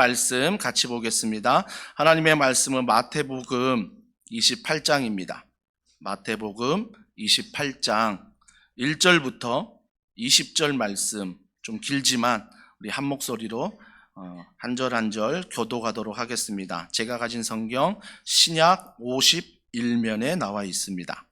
말씀 같이 보겠습니다. 하나님의 말씀은 마태복음 28장입니다. 마태복음 28장 1절부터 20절 말씀, 좀 길지만 우리 한 목소리로 한 절 한 절 교독하도록 하겠습니다. 제가 가진 성경 신약 51면에 나와 있습니다.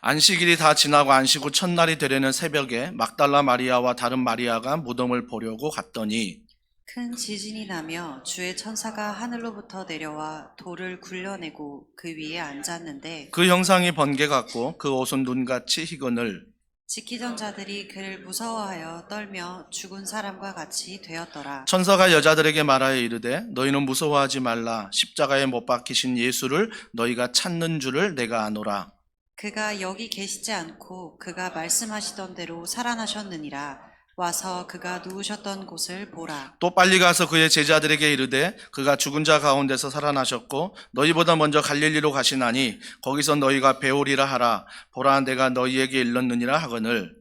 안식일이 다 지나고 안식 후 첫날이 되려는 새벽에 막달라 마리아와 다른 마리아가 무덤을 보려고 갔더니 큰 지진이 나며 주의 천사가 하늘로부터 내려와 돌을 굴려내고 그 위에 앉았는데 그 형상이 번개 같고 그 옷은 눈같이 희건을 지키던 자들이 그를 무서워하여 떨며 죽은 사람과 같이 되었더라. 천사가 여자들에게 말하여 이르되 너희는 무서워하지 말라. 십자가에 못 박히신 예수를 너희가 찾는 줄을 내가 아노라. 그가 여기 계시지 않고 그가 말씀하시던 대로 살아나셨느니라. 와서 그가 누우셨던 곳을 보라. 또 빨리 가서 그의 제자들에게 이르되 그가 죽은 자 가운데서 살아나셨고 너희보다 먼저 갈릴리로 가시나니 거기서 너희가 배우리라 하라. 보라 내가 너희에게 일렀느니라 하거늘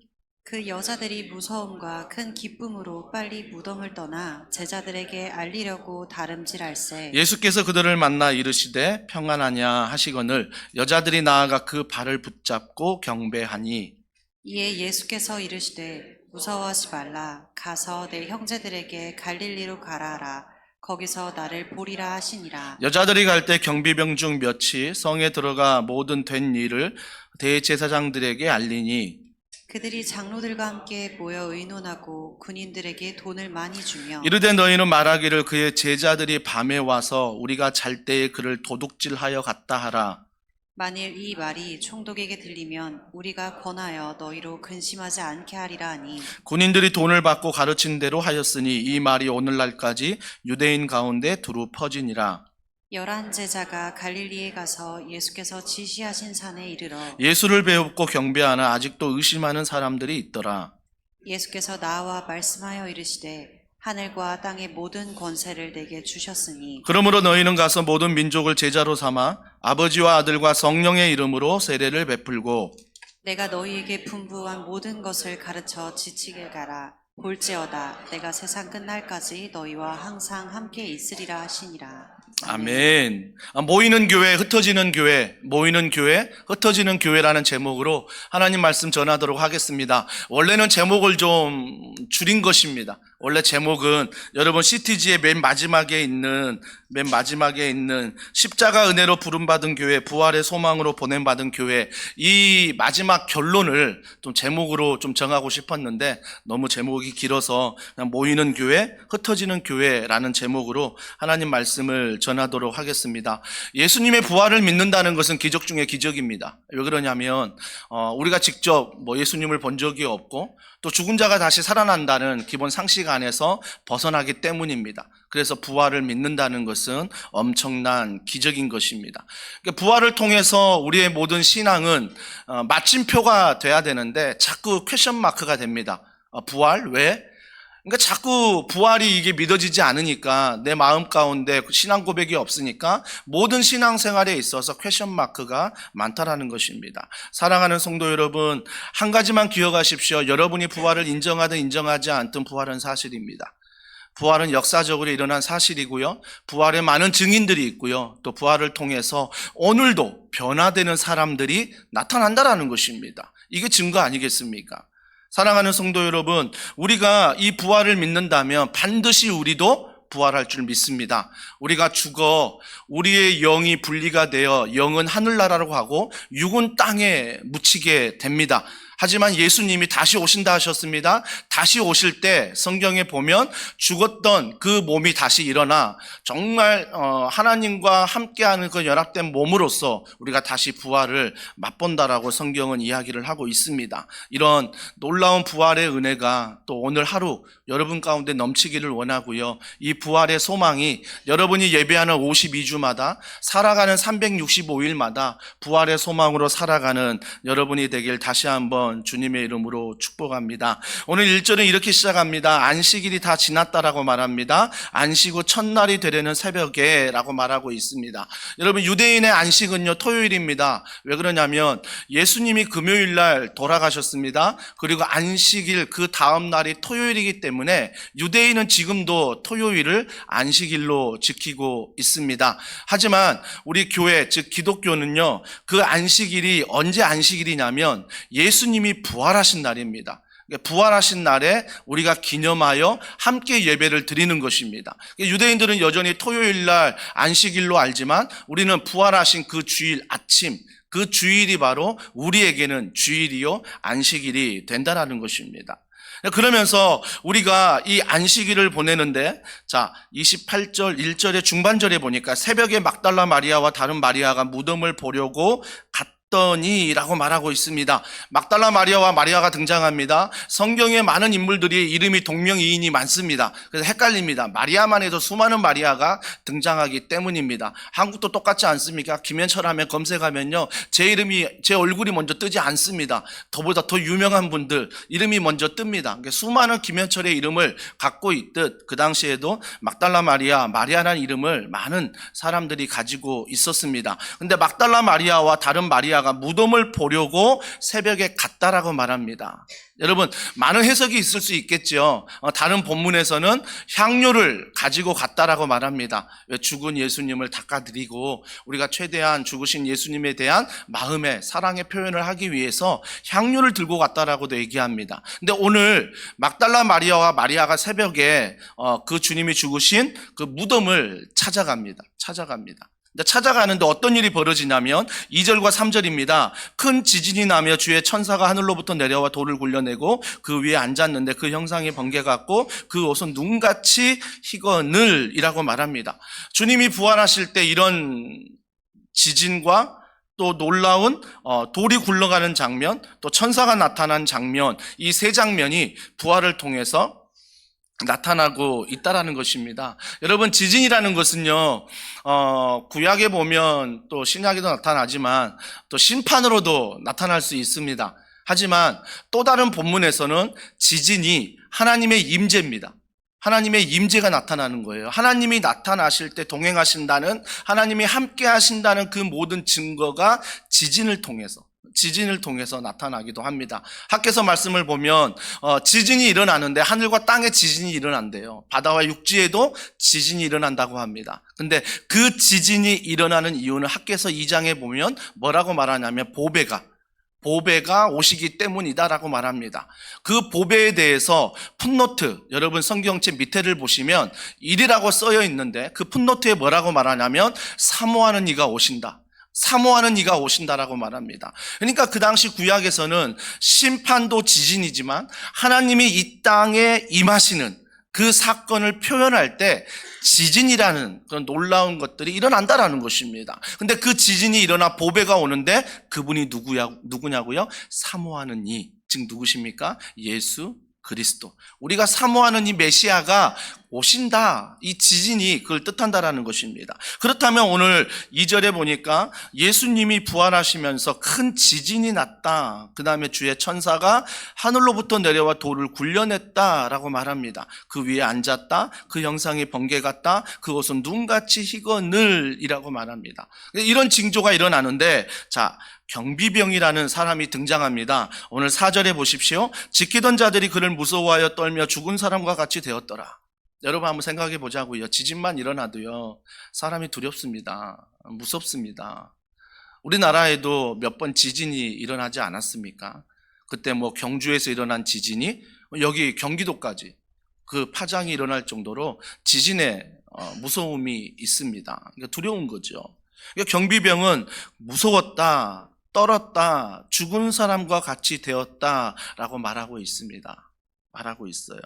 그 여자들이 무서움과 큰 기쁨으로 빨리 무덤을 떠나 제자들에게 알리려고 다름질할세. 예수께서 그들을 만나 이르시되 평안하냐 하시거늘 여자들이 나아가 그 발을 붙잡고 경배하니 이에 예수께서 이르시되 무서워하지 말라. 가서 내 형제들에게 갈릴리로 가라 하라. 거기서 나를 보리라 하시니라. 여자들이 갈 때 경비병 중 몇이 성에 들어가 모든 된 일을 대제사장들에게 알리니 그들이 장로들과 함께 모여 의논하고 군인들에게 돈을 많이 주며 이르되 너희는 말하기를 그의 제자들이 밤에 와서 우리가 잘 때에 그를 도둑질하여 갔다 하라. 만일 이 말이 총독에게 들리면 우리가 권하여 너희로 근심하지 않게 하리라 하니 군인들이 돈을 받고 가르친 대로 하였으니 이 말이 오늘날까지 유대인 가운데 두루 퍼지니라. 11 제자가 갈릴리에 가서 예수께서 지시하신 산에 이르러 예수를 배웁고 경배하나 아직도 의심하는 사람들이 있더라. 예수께서 나와 말씀하여 이르시되 하늘과 땅의 모든 권세를 내게 주셨으니 그러므로 너희는 가서 모든 민족을 제자로 삼아 아버지와 아들과 성령의 이름으로 세례를 베풀고 내가 너희에게 분부한 모든 것을 가르쳐 지키게 가라. 볼지어다 내가 세상 끝날까지 너희와 항상 함께 있으리라 하시니라. 아멘. 모이는 교회, 흩어지는 교회, 모이는 교회, 흩어지는 교회라는 제목으로 하나님 말씀 전하도록 하겠습니다. 원래는 제목을 좀 줄인 것입니다. 원래 제목은 여러분 CTG의 맨 마지막에 있는 십자가 은혜로 부름받은 교회, 부활의 소망으로 보냄받은 교회, 이 마지막 결론을 좀 제목으로 좀 정하고 싶었는데 너무 제목이 길어서 그냥 모이는 교회, 흩어지는 교회라는 제목으로 하나님 말씀을 전하도록 하겠습니다. 예수님의 부활을 믿는다는 것은 기적 중에 기적입니다. 왜 그러냐면 우리가 직접 예수님을 본 적이 없고 또 죽은 자가 다시 살아난다는 기본 상식 안에서 벗어나기 때문입니다. 그래서 부활을 믿는다는 것은 엄청난 기적인 것입니다. 부활을 통해서 우리의 모든 신앙은 마침표가 돼야 되는데 자꾸 퀘션 마크가 됩니다. 부활? 왜? 그러니까 자꾸 부활이 이게 믿어지지 않으니까 내 마음 가운데 신앙 고백이 없으니까 모든 신앙생활에 있어서 퀘션 마크가 많다라는 것입니다. 사랑하는 성도 여러분, 한 가지만 기억하십시오. 여러분이 부활을 인정하든 인정하지 않든 부활은 사실입니다. 부활은 역사적으로 일어난 사실이고요. 부활에 많은 증인들이 있고요. 또 부활을 통해서 오늘도 변화되는 사람들이 나타난다라는 것입니다. 이게 증거 아니겠습니까? 사랑하는 성도 여러분, 우리가 이 부활을 믿는다면 반드시 우리도 부활할 줄 믿습니다. 우리가 죽어 우리의 영이 분리가 되어 영은 하늘나라로 가고 육은 땅에 묻히게 됩니다. 하지만 예수님이 다시 오신다 하셨습니다. 다시 오실 때 성경에 보면 죽었던 그 몸이 다시 일어나 정말 하나님과 함께하는 그 연합된 몸으로서 우리가 다시 부활을 맛본다라고 성경은 이야기를 하고 있습니다. 이런 놀라운 부활의 은혜가 또 오늘 하루 여러분 가운데 넘치기를 원하고요. 이 부활의 소망이 여러분이 예배하는 52주마다 살아가는 365일마다 부활의 소망으로 살아가는 여러분이 되길 다시 한번 한번 주님의 이름으로 축복합니다. 오늘 1절은 이렇게 시작합니다. 안식일이 다 지났다라고 말합니다. 안식 후 첫날이 되려는 새벽에 라고 말하고 있습니다. 여러분, 유대인의 안식은요, 토요일입니다. 왜 그러냐면 예수님이 금요일 날 돌아가셨습니다. 그리고 안식일 그 다음 날이 토요일이기 때문에 유대인은 지금도 토요일을 안식일로 지키고 있습니다. 하지만 우리 교회, 즉 기독교는요, 그 안식일이 언제 안식일이냐면 예수님이 부활하신 날입니다. 부활하신 날에 우리가 기념하여 함께 예배를 드리는 것입니다. 유대인들은 여전히 토요일 날 안식일로 알지만 우리는 부활하신 그 주일 아침, 그 주일이 바로 우리에게는 주일이요 안식일이 된다는 것입니다. 그러면서 우리가 이 안식일을 보내는데, 자, 28절 1절의 중반절에 보니까 새벽에 막달라 마리아와 다른 마리아가 무덤을 보려고 라고 말하고 있습니다. 막달라 마리아와 마리아가 등장합니다. 성경에 많은 인물들이 이름이 동명이인이 많습니다. 그래서 헷갈립니다. 마리아만 해도 수많은 마리아가 등장하기 때문입니다. 한국도 똑같지 않습니까? 김현철 하면 검색하면요, 제 얼굴이 먼저 뜨지 않습니다. 더보다 더 유명한 분들 이름이 먼저 뜹니다. 수많은 김현철의 이름을 갖고 있듯 그 당시에도 막달라 마리아라는 이름을 많은 사람들이 가지고 있었습니다. 근데 막달라 마리아와 다른 마리아가 무덤을 보려고 새벽에 갔다라고 말합니다. 여러분, 많은 해석이 있을 수 있겠죠. 다른 본문에서는 향료를 가지고 갔다라고 말합니다. 죽은 예수님을 닦아드리고 우리가 최대한 죽으신 예수님에 대한 마음의 사랑의 표현을 하기 위해서 향료를 들고 갔다라고도 얘기합니다. 근데 오늘 막달라 마리아와 마리아가 새벽에 그 주님이 죽으신 그 무덤을 찾아갑니다. 찾아가는데 어떤 일이 벌어지냐면 2절과 3절입니다. 큰 지진이 나며 주의 천사가 하늘로부터 내려와 돌을 굴려내고 그 위에 앉았는데 그 형상이 번개같고 그 옷은 눈같이 희거늘이라고 말합니다. 주님이 부활하실 때 이런 지진과 또 놀라운 돌이 굴러가는 장면, 또 천사가 나타난 장면, 이 세 장면이 부활을 통해서 나타나고 있다라는 것입니다. 여러분, 지진이라는 것은요, 구약에 보면 또 신약에도 나타나지만 또 심판으로도 나타날 수 있습니다. 하지만 또 다른 본문에서는 지진이 하나님의 임재입니다. 하나님의 임재가 나타나는 거예요. 하나님이 나타나실 때 동행하신다는, 하나님이 함께 하신다는 그 모든 증거가 지진을 통해서 나타나기도 합니다. 학개서 말씀을 보면 지진이 일어나는데 하늘과 땅에 지진이 일어난대요. 바다와 육지에도 지진이 일어난다고 합니다. 근데 그 지진이 일어나는 이유는 학개서 2장에 보면 뭐라고 말하냐면 보배가 오시기 때문이다라고 말합니다. 그 보배에 대해서 풋노트, 여러분 성경책 밑에를 보시면 1이라고 써여 있는데 그 풋노트에 뭐라고 말하냐면 사모하는 이가 오신다라고 말합니다. 그러니까 그 당시 구약에서는 심판도 지진이지만 하나님이 이 땅에 임하시는 그 사건을 표현할 때 지진이라는 그런 놀라운 것들이 일어난다라는 것입니다. 근데 그 지진이 일어나 보배가 오는데 그분이 누구냐고요? 사모하는 이, 즉 누구십니까? 예수 그리스도. 우리가 사모하는 이 메시아가 오신다. 이 지진이 그걸 뜻한다라는 것입니다. 그렇다면 오늘 2절에 보니까 예수님이 부활하시면서 큰 지진이 났다. 그 다음에 주의 천사가 하늘로부터 내려와 돌을 굴려냈다라고 말합니다. 그 위에 앉았다. 그 형상이 번개 같다. 그 옷은 눈같이 희거늘이라고 말합니다. 이런 징조가 일어나는데, 자, 경비병이라는 사람이 등장합니다. 오늘 4절에 보십시오. 지키던 자들이 그를 무서워하여 떨며 죽은 사람과 같이 되었더라. 여러분 한번 생각해 보자고요. 지진만 일어나도요, 사람이 두렵습니다. 무섭습니다. 우리나라에도 몇 번 지진이 일어나지 않았습니까? 그때 경주에서 일어난 지진이 여기 경기도까지 그 파장이 일어날 정도로 지진의 무서움이 있습니다. 그러니까 두려운 거죠. 그러니까 경비병은 무서웠다, 떨었다, 죽은 사람과 같이 되었다라고 말하고 있습니다. 말하고 있어요.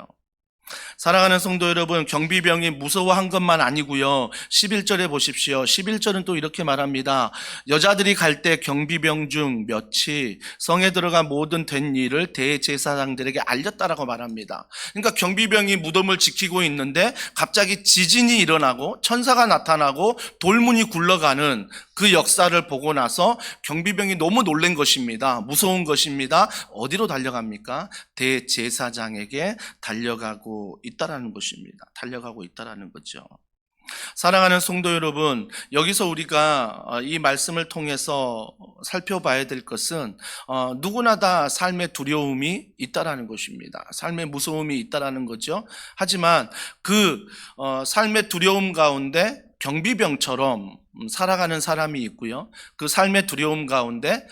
사랑하는 성도 여러분, 경비병이 무서워한 것만 아니고요. 11절에 보십시오. 11절은 또 이렇게 말합니다. 여자들이 갈 때 경비병 중 몇이 성에 들어가 모든 된 일을 대제사장들에게 알렸다라고 말합니다. 그러니까 경비병이 무덤을 지키고 있는데 갑자기 지진이 일어나고 천사가 나타나고 돌문이 굴러가는 그 역사를 보고 나서 경비병이 너무 놀란 것입니다. 무서운 것입니다. 어디로 달려갑니까? 대제사장에게 달려가고 있다라는 것입니다. 달려가고 있다라는 거죠. 사랑하는 성도 여러분, 여기서 우리가 이 말씀을 통해서 살펴봐야 될 것은 누구나 다 삶의 두려움이 있다라는 것입니다. 삶의 무서움이 있다라는 거죠. 하지만 그 삶의 두려움 가운데 경비병처럼 살아가는 사람이 있고요. 그 삶의 두려움 가운데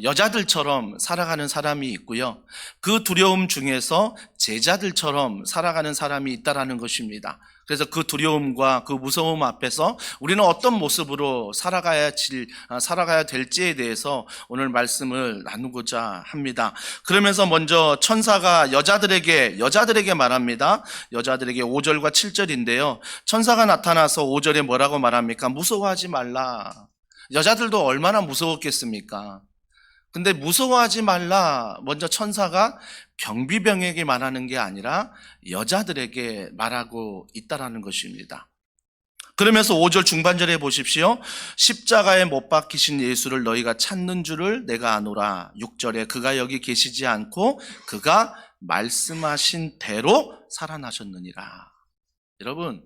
여자들처럼 살아가는 사람이 있고요. 그 두려움 중에서 제자들처럼 살아가는 사람이 있다라는 것입니다. 그래서 그 두려움과 그 무서움 앞에서 우리는 어떤 모습으로 살아가야 될지에 대해서 오늘 말씀을 나누고자 합니다. 그러면서 먼저 천사가 여자들에게 말합니다. 여자들에게 5절과 7절인데요. 천사가 나타나서 5절에 뭐라고 말합니까? 무서워하지 말라. 여자들도 얼마나 무서웠겠습니까? 근데 무서워하지 말라. 먼저 천사가 경비병에게 말하는 게 아니라 여자들에게 말하고 있다라는 것입니다. 그러면서 5절 중반절에 보십시오. 십자가에 못 박히신 예수를 너희가 찾는 줄을 내가 아노라. 6절에 그가 여기 계시지 않고 그가 말씀하신 대로 살아나셨느니라. 여러분,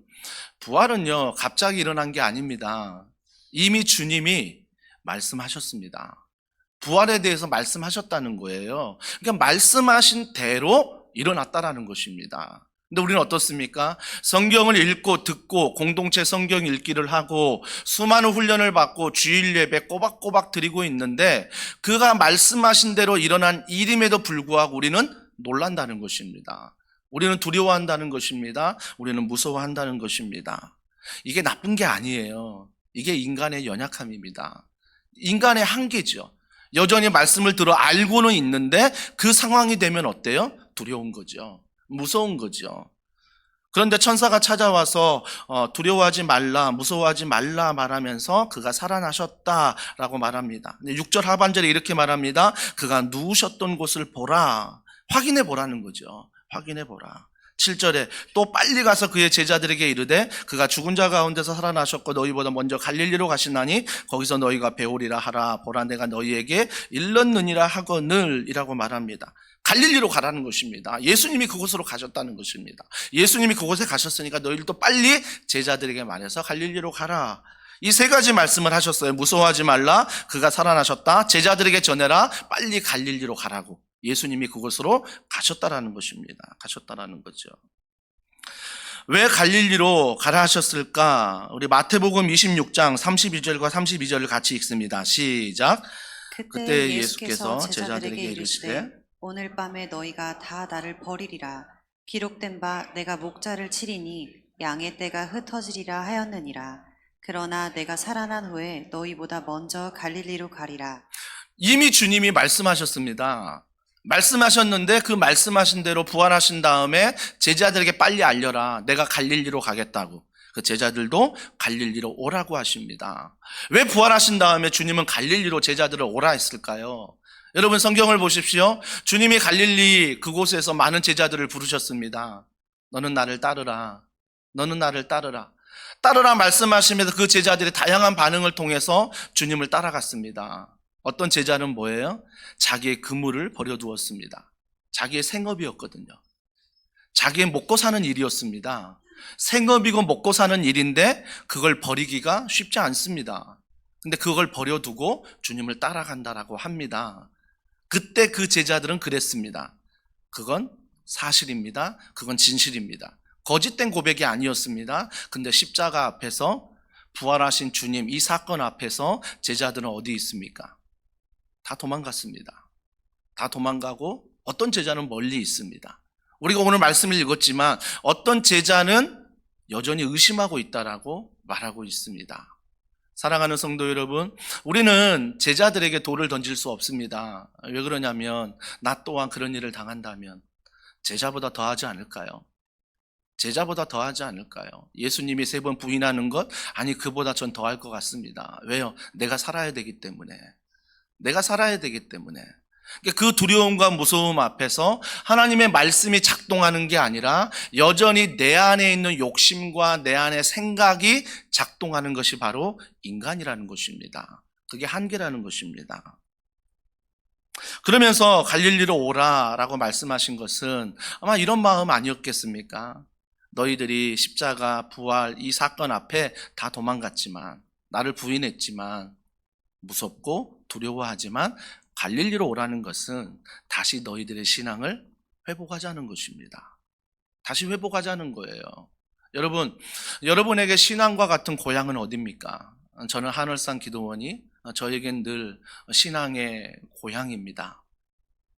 부활은요 갑자기 일어난 게 아닙니다. 이미 주님이 말씀하셨습니다. 부활에 대해서 말씀하셨다는 거예요. 그러니까 말씀하신 대로 일어났다라는 것입니다. 근데 우리는 어떻습니까? 성경을 읽고 듣고 공동체 성경 읽기를 하고 수많은 훈련을 받고 주일 예배 꼬박꼬박 드리고 있는데 그가 말씀하신 대로 일어난 일임에도 불구하고 우리는 놀란다는 것입니다. 우리는 두려워한다는 것입니다. 우리는 무서워한다는 것입니다. 이게 나쁜 게 아니에요. 이게 인간의 연약함입니다. 인간의 한계죠. 여전히 말씀을 들어 알고는 있는데 그 상황이 되면 어때요? 두려운 거죠. 무서운 거죠. 그런데 천사가 찾아와서 두려워하지 말라, 무서워하지 말라 말하면서 그가 살아나셨다라고 말합니다. 6절 하반절에 이렇게 말합니다. 그가 누우셨던 곳을 보라. 확인해 보라는 거죠. 확인해 보라. 7절에 또 빨리 가서 그의 제자들에게 이르되 그가 죽은 자 가운데서 살아나셨고 너희보다 먼저 갈릴리로 가시나니 거기서 너희가 배우리라 하라. 보라 내가 너희에게 일렀느니라 하거늘 이라고 말합니다. 갈릴리로 가라는 것입니다. 예수님이 그곳으로 가셨다는 것입니다. 예수님이 그곳에 가셨으니까 너희들도 빨리 제자들에게 말해서 갈릴리로 가라. 이 세 가지 말씀을 하셨어요. 무서워하지 말라, 그가 살아나셨다, 제자들에게 전해라, 빨리 갈릴리로 가라고. 예수님이 그곳으로 가셨다라는 것입니다. 가셨다라는 거죠. 왜 갈릴리로 가라 하셨을까? 우리 마태복음 26장 32절과 32절을 같이 읽습니다. 시작. 그때 예수께서 제자들에게 이르시되 오늘 밤에 너희가 다 나를 버리리라. 기록된 바 내가 목자를 치리니 양의 떼가 흩어지리라 하였느니라. 그러나 내가 살아난 후에 너희보다 먼저 갈릴리로 가리라. 이미 주님이 말씀하셨습니다. 말씀하셨는데 그 말씀하신 대로 부활하신 다음에 제자들에게 빨리 알려라. 내가 갈릴리로 가겠다고. 그 제자들도 갈릴리로 오라고 하십니다. 왜 부활하신 다음에 주님은 갈릴리로 제자들을 오라 했을까요? 여러분 성경을 보십시오. 주님이 갈릴리 그곳에서 많은 제자들을 부르셨습니다. 너는 나를 따르라. 너는 나를 따르라. 따르라 말씀하시면서 그 제자들의 다양한 반응을 통해서 주님을 따라갔습니다. 어떤 제자는 뭐예요? 자기의 그물을 버려두었습니다. 자기의 생업이었거든요. 자기의 먹고 사는 일이었습니다. 생업이고 먹고 사는 일인데 그걸 버리기가 쉽지 않습니다. 근데 그걸 버려두고 주님을 따라간다라고 합니다. 그때 그 제자들은 그랬습니다. 그건 사실입니다. 그건 진실입니다. 거짓된 고백이 아니었습니다. 근데 십자가 앞에서 부활하신 주님 이 사건 앞에서 제자들은 어디 있습니까? 다 도망갔습니다. 다 도망가고 어떤 제자는 멀리 있습니다. 우리가 오늘 말씀을 읽었지만 어떤 제자는 여전히 의심하고 있다라고 말하고 있습니다. 사랑하는 성도 여러분, 우리는 제자들에게 돌을 던질 수 없습니다. 왜 그러냐면 나 또한 그런 일을 당한다면 제자보다 더하지 않을까요? 제자보다 더하지 않을까요? 예수님이 3번 부인하는 것, 아니 그보다 전 더할 것 같습니다. 왜요? 내가 살아야 되기 때문에. 내가 살아야 되기 때문에. 그 두려움과 무서움 앞에서 하나님의 말씀이 작동하는 게 아니라 여전히 내 안에 있는 욕심과 내 안의 생각이 작동하는 것이 바로 인간이라는 것입니다. 그게 한계라는 것입니다. 그러면서 갈릴리로 오라라고 말씀하신 것은 아마 이런 마음 아니었겠습니까? 너희들이 십자가, 부활 이 사건 앞에 다 도망갔지만, 나를 부인했지만, 무섭고 두려워하지만 갈릴리로 오라는 것은 다시 너희들의 신앙을 회복하자는 것입니다. 다시 회복하자는 거예요. 여러분, 여러분에게 신앙과 같은 고향은 어디입니까? 저는 하늘산 기도원이 저에겐 늘 신앙의 고향입니다.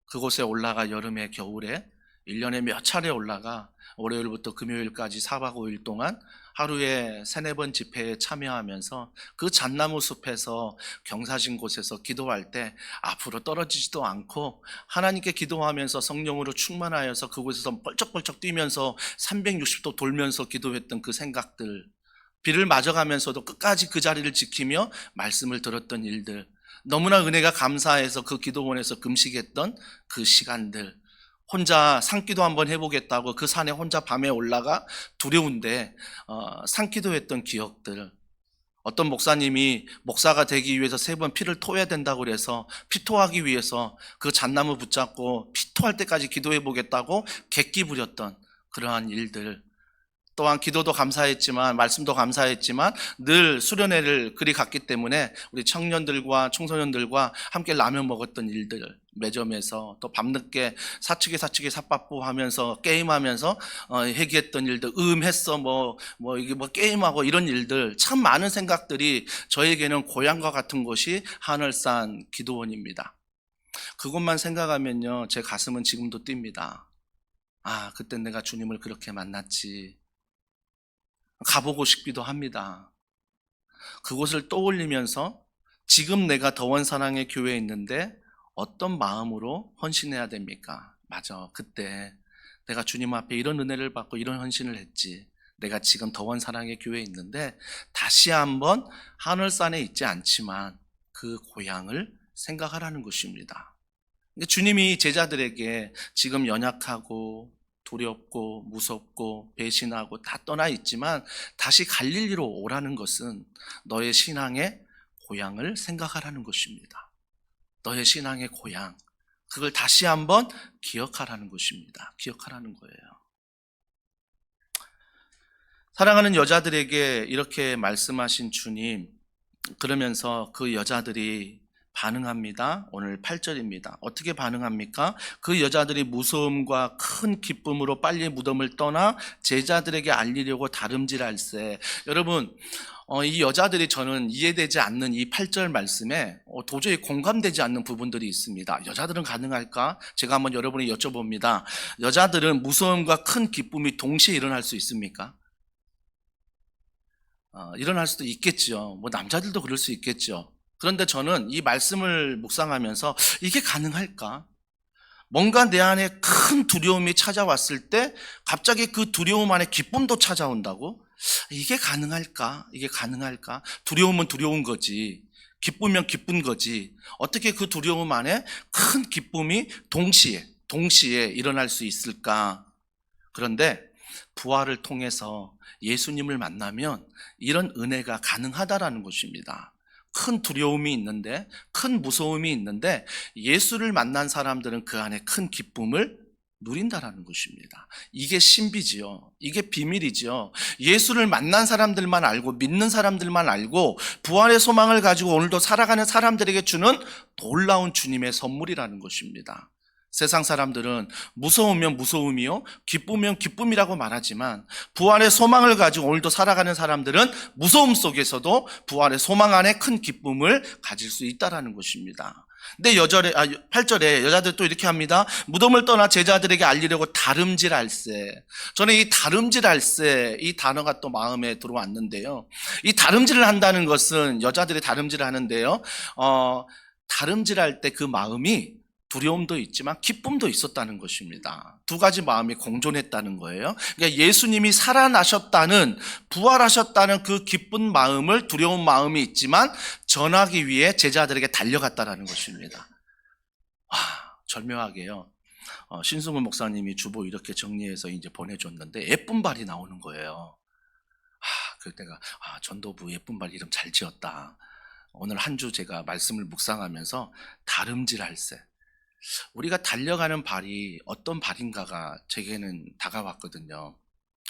그곳에 올라가 여름에 겨울에 1년에 몇 차례 올라가 월요일부터 금요일까지 4박 5일 동안 하루에 3-4번 집회에 참여하면서 그 잣나무 숲에서 경사진 곳에서 기도할 때 앞으로 떨어지지도 않고 하나님께 기도하면서 성령으로 충만하여서 그곳에서 뻘쩍뻘쩍 뛰면서 360도 돌면서 기도했던 그 생각들, 비를 맞아가면서도 끝까지 그 자리를 지키며 말씀을 들었던 일들, 너무나 은혜가 감사해서 그 기도원에서 금식했던 그 시간들, 혼자 산기도 한번 해보겠다고 그 산에 혼자 밤에 올라가 두려운데 산기도 했던 기억들, 어떤 목사님이 목사가 되기 위해서 3번 피를 토해야 된다고 그래서 피토하기 위해서 그 잣나무 붙잡고 피토할 때까지 기도해 보겠다고 객기 부렸던 그러한 일들, 또한 기도도 감사했지만 말씀도 감사했지만 늘 수련회를 그리 갔기 때문에 우리 청년들과 청소년들과 함께 라면 먹었던 일들, 매점에서 또 밤늦게 사치기 삿바쁘 하면서 게임하면서 회개했던 일들, 했어 이게 게임하고 이런 일들, 참 많은 생각들이 저에게는 고향과 같은 곳이 하늘산 기도원입니다. 그것만 생각하면요 제 가슴은 지금도 뜁니다. 아, 그때 내가 주님을 그렇게 만났지. 가보고 싶기도 합니다. 그곳을 떠올리면서 지금 내가 더원사랑의 교회에 있는데 어떤 마음으로 헌신해야 됩니까? 맞아, 그때 내가 주님 앞에 이런 은혜를 받고 이런 헌신을 했지. 내가 지금 더원사랑의 교회에 있는데 다시 한번 하늘산에 있지 않지만 그 고향을 생각하라는 것입니다. 주님이 제자들에게 지금 연약하고 두렵고 무섭고 배신하고 다 떠나 있지만 다시 갈릴리로 오라는 것은 너의 신앙의 고향을 생각하라는 것입니다. 너의 신앙의 고향, 그걸 다시 한번 기억하라는 것입니다. 기억하라는 거예요. 사랑하는 여자들에게 이렇게 말씀하신 주님, 그러면서 그 여자들이 반응합니다. 오늘 8절입니다. 어떻게 반응합니까? 그 여자들이 무서움과 큰 기쁨으로 빨리 무덤을 떠나 제자들에게 알리려고 다름질할세. 여러분, 이 여자들이 저는 이해되지 않는 이 8절 말씀에 도저히 공감되지 않는 부분들이 있습니다. 여자들은 가능할까? 제가 한번 여러분이 여쭤봅니다. 여자들은 무서움과 큰 기쁨이 동시에 일어날 수 있습니까? 일어날 수도 있겠죠. 남자들도 그럴 수 있겠죠. 그런데 저는 이 말씀을 묵상하면서 이게 가능할까? 뭔가 내 안에 큰 두려움이 찾아왔을 때 갑자기 그 두려움 안에 기쁨도 찾아온다고? 이게 가능할까? 이게 가능할까? 두려움은 두려운 거지. 기쁘면 기쁜 거지. 어떻게 그 두려움 안에 큰 기쁨이 동시에 일어날 수 있을까? 그런데 부활을 통해서 예수님을 만나면 이런 은혜가 가능하다라는 것입니다. 큰 두려움이 있는데, 큰 무서움이 있는데 예수를 만난 사람들은 그 안에 큰 기쁨을 누린다라는 것입니다. 이게 신비지요. 이게 비밀이지요. 예수를 만난 사람들만 알고 믿는 사람들만 알고 부활의 소망을 가지고 오늘도 살아가는 사람들에게 주는 놀라운 주님의 선물이라는 것입니다. 세상 사람들은 무서우면 무서움이요, 기쁘면 기쁨이라고 말하지만 부활의 소망을 가지고 오늘도 살아가는 사람들은 무서움 속에서도 부활의 소망 안에 큰 기쁨을 가질 수 있다는 것입니다. 근데 8절에 여자들 또 이렇게 합니다. 무덤을 떠나 제자들에게 알리려고 다름질할세. 저는 이 다름질할세 이 단어가 또 마음에 들어왔는데요. 이 다름질을 한다는 것은 여자들이 다름질을 하는데요. 다름질할 때 그 마음이 두려움도 있지만 기쁨도 있었다는 것입니다. 두 가지 마음이 공존했다는 거예요. 그러니까 예수님이 살아나셨다는, 부활하셨다는 그 기쁜 마음을, 두려운 마음이 있지만 전하기 위해 제자들에게 달려갔다는 것입니다. 절묘하게요. 신승훈 목사님이 주보 이렇게 정리해서 이제 보내줬는데 예쁜 발이 나오는 거예요. 그때가 전도부 예쁜 발 이름 잘 지었다. 오늘 한 주 제가 말씀을 묵상하면서 다름질할세. 우리가 달려가는 발이 어떤 발인가가 제게는 다가왔거든요.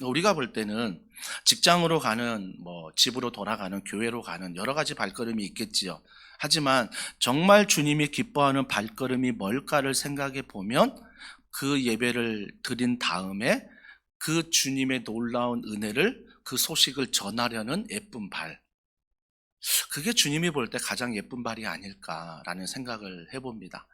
우리가 볼 때는 직장으로 가는, 집으로 돌아가는, 교회로 가는 여러 가지 발걸음이 있겠지요. 하지만 정말 주님이 기뻐하는 발걸음이 뭘까를 생각해 보면 그 예배를 드린 다음에 그 주님의 놀라운 은혜를, 그 소식을 전하려는 예쁜 발. 그게 주님이 볼 때 가장 예쁜 발이 아닐까라는 생각을 해봅니다.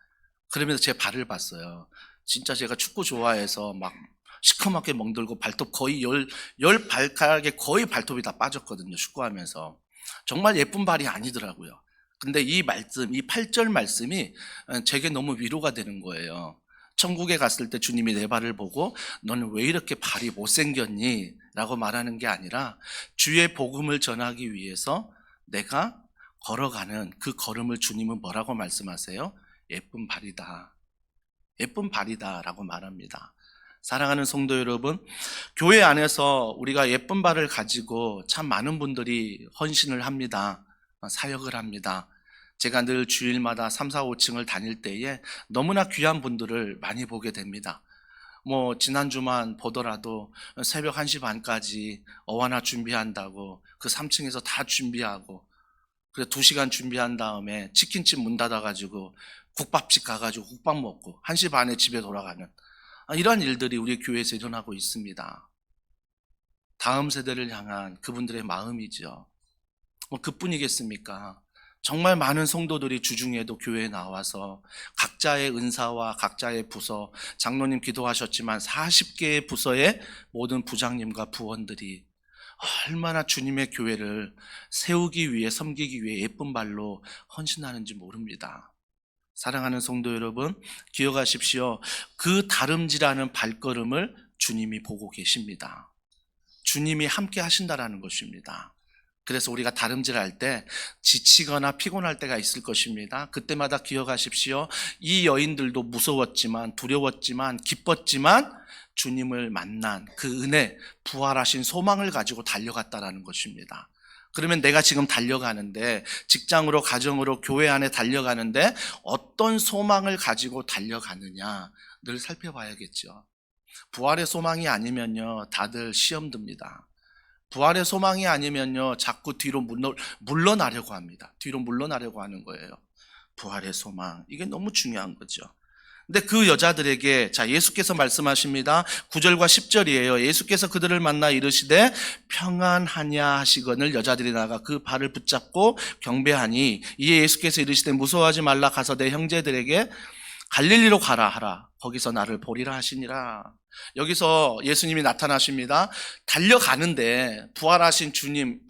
그러면서 제 발을 봤어요. 진짜 제가 축구 좋아해서 막 시커멓게 멍들고 발톱 거의 열 발가락에 거의 발톱이 다 빠졌거든요. 축구하면서. 정말 예쁜 발이 아니더라고요. 근데 이 말씀, 이 8절 말씀이 제게 너무 위로가 되는 거예요. 천국에 갔을 때 주님이 내 발을 보고 너는 왜 이렇게 발이 못생겼니? 라고 말하는 게 아니라 주의 복음을 전하기 위해서 내가 걸어가는 그 걸음을 주님은 뭐라고 말씀하세요? 예쁜 발이다. 예쁜 발이다 라고 말합니다. 사랑하는 성도 여러분, 교회 안에서 우리가 예쁜 발을 가지고 참 많은 분들이 헌신을 합니다. 사역을 합니다. 제가 늘 주일마다 3, 4, 5층을 다닐 때에 너무나 귀한 분들을 많이 보게 됩니다. 지난주만 보더라도 새벽 1시 반까지 어와나 준비한다고 그 3층에서 다 준비하고, 그래 2시간 준비한 다음에 치킨집 문 닫아가지고 국밥집 가가지고 국밥 먹고 1시 반에 집에 돌아가는 이런 일들이 우리 교회에서 일어나고 있습니다. 다음 세대를 향한 그분들의 마음이죠. 그뿐이겠습니까? 정말 많은 성도들이 주중에도 교회에 나와서 각자의 은사와 각자의 부서, 장로님 기도하셨지만 40개의 부서의 모든 부장님과 부원들이 얼마나 주님의 교회를 세우기 위해, 섬기기 위해 예쁜 발로 헌신하는지 모릅니다. 사랑하는 성도 여러분, 기억하십시오. 그 다름질하는 발걸음을 주님이 보고 계십니다. 주님이 함께 하신다라는 것입니다. 그래서 우리가 다름질할 때 지치거나 피곤할 때가 있을 것입니다. 그때마다 기억하십시오. 이 여인들도 무서웠지만, 두려웠지만, 기뻤지만 주님을 만난 그 은혜, 부활하신 소망을 가지고 달려갔다라는 것입니다. 그러면 내가 지금 달려가는데, 직장으로, 가정으로, 교회 안에 달려가는데 어떤 소망을 가지고 달려가느냐 늘 살펴봐야겠죠. 부활의 소망이 아니면요, 다들 시험 듭니다. 부활의 소망이 아니면요, 자꾸 뒤로 물러나려고 합니다. 뒤로 물러나려고 하는 거예요. 부활의 소망, 이게 너무 중요한 거죠. 근데 그 여자들에게 예수께서 말씀하십니다. 9절과 10절이에요. 예수께서 그들을 만나 이르시되 평안하냐 하시거늘 여자들이 나가 그 발을 붙잡고 경배하니, 이에 예수께서 이르시되 무서워하지 말라, 가서 내 형제들에게 갈릴리로 가라 하라. 거기서 나를 보리라 하시니라. 여기서 예수님이 나타나십니다. 달려가는데 부활하신 주님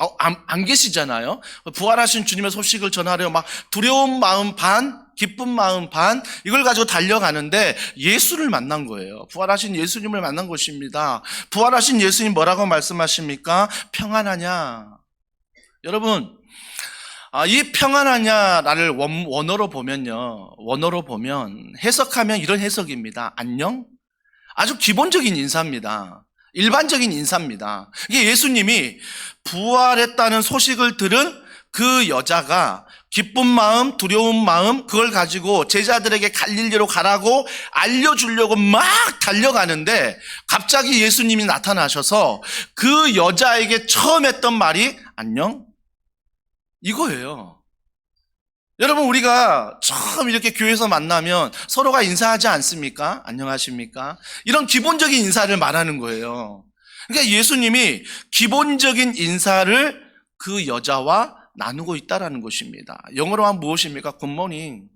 안 계시잖아요. 부활하신 주님의 소식을 전하려 막 두려운 마음 반, 기쁜 마음 반, 이걸 가지고 달려가는데 예수를 만난 거예요. 부활하신 예수님을 만난 것입니다. 부활하신 예수님 뭐라고 말씀하십니까? 평안하냐. 여러분, 이 평안하냐를 원어로 보면 해석하면 이런 해석입니다. 안녕? 아주 기본적인 인사입니다. 일반적인 인사입니다. 이게 예수님이 부활했다는 소식을 들은 그 여자가 기쁜 마음, 두려운 마음, 그걸 가지고 제자들에게 갈릴리로 가라고 알려주려고 막 달려가는데 갑자기 예수님이 나타나셔서 그 여자에게 처음 했던 말이 안녕? 이거예요. 여러분, 우리가 처음 이렇게 교회에서 만나면 서로가 인사하지 않습니까? 안녕하십니까? 이런 기본적인 인사를 말하는 거예요. 그러니까 예수님이 기본적인 인사를 그 여자와 나누고 있다라는 것입니다. 영어로 하면 무엇입니까? 굿모닝.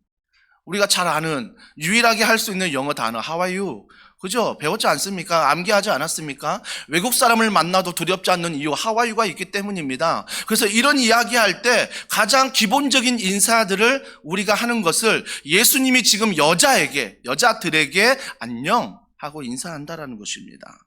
우리가 잘 아는 유일하게 할 수 있는 영어 단어 How are you? 그죠? 배웠지 않습니까? 암기하지 않았습니까? 외국 사람을 만나도 두렵지 않는 이유, 하와이가 있기 때문입니다. 그래서 이런 이야기할 때 가장 기본적인 인사들을 우리가 하는 것을 예수님이 지금 여자들에게 안녕 하고 인사한다라는 것입니다.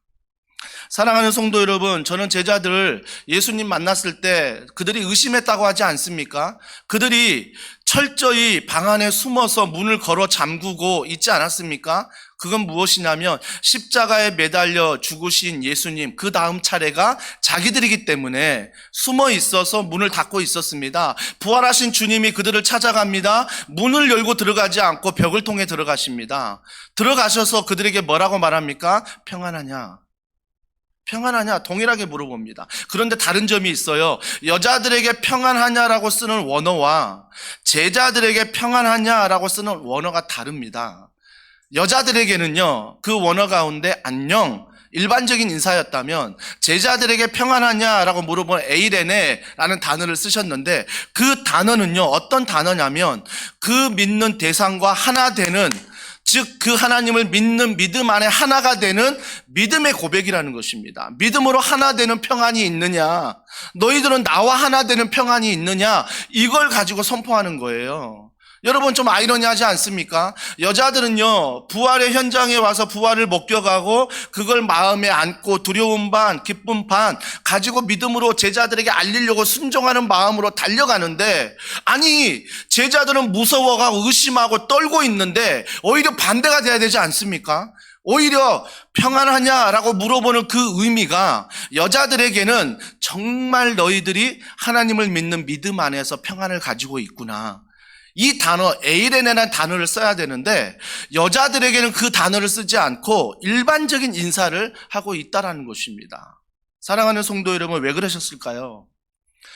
사랑하는 성도 여러분, 저는 제자들 예수님 만났을 때 그들이 의심했다고 하지 않습니까? 그들이 철저히 방 안에 숨어서 문을 걸어 잠그고 있지 않았습니까? 그건 무엇이냐면 십자가에 매달려 죽으신 예수님 그 다음 차례가 자기들이기 때문에 숨어 있어서 문을 닫고 있었습니다. 부활하신 주님이 그들을 찾아갑니다. 문을 열고 들어가지 않고 벽을 통해 들어가십니다. 들어가셔서 그들에게 뭐라고 말합니까? 평안하냐? 평안하냐? 동일하게 물어봅니다. 그런데 다른 점이 있어요. 여자들에게 평안하냐라고 쓰는 원어와 제자들에게 평안하냐라고 쓰는 원어가 다릅니다. 여자들에게는요, 그 원어 가운데 안녕, 일반적인 인사였다면 제자들에게 평안하냐라고 물어본 에이레네라는 단어를 쓰셨는데 그 단어는요, 어떤 단어냐면 그 믿는 대상과 하나 되는, 즉 그 하나님을 믿는 믿음 안에 하나가 되는 믿음의 고백이라는 것입니다. 믿음으로 하나 되는 평안이 있느냐, 너희들은 나와 하나 되는 평안이 있느냐, 이걸 가지고 선포하는 거예요. 여러분 좀 아이러니하지 않습니까? 여자들은요, 부활의 현장에 와서 부활을 목격하고 그걸 마음에 안고 두려움 반, 기쁨 반 가지고 믿음으로 제자들에게 알리려고 순종하는 마음으로 달려가는데, 아니 제자들은 무서워하고 의심하고 떨고 있는데 오히려 반대가 돼야 되지 않습니까? 오히려 평안하냐라고 물어보는 그 의미가 여자들에게는 정말 너희들이 하나님을 믿는 믿음 안에서 평안을 가지고 있구나, 이 단어 에이레네라는 단어를 써야 되는데 여자들에게는 그 단어를 쓰지 않고 일반적인 인사를 하고 있다라는 것입니다. 사랑하는 성도 여러분, 왜 그러셨을까요?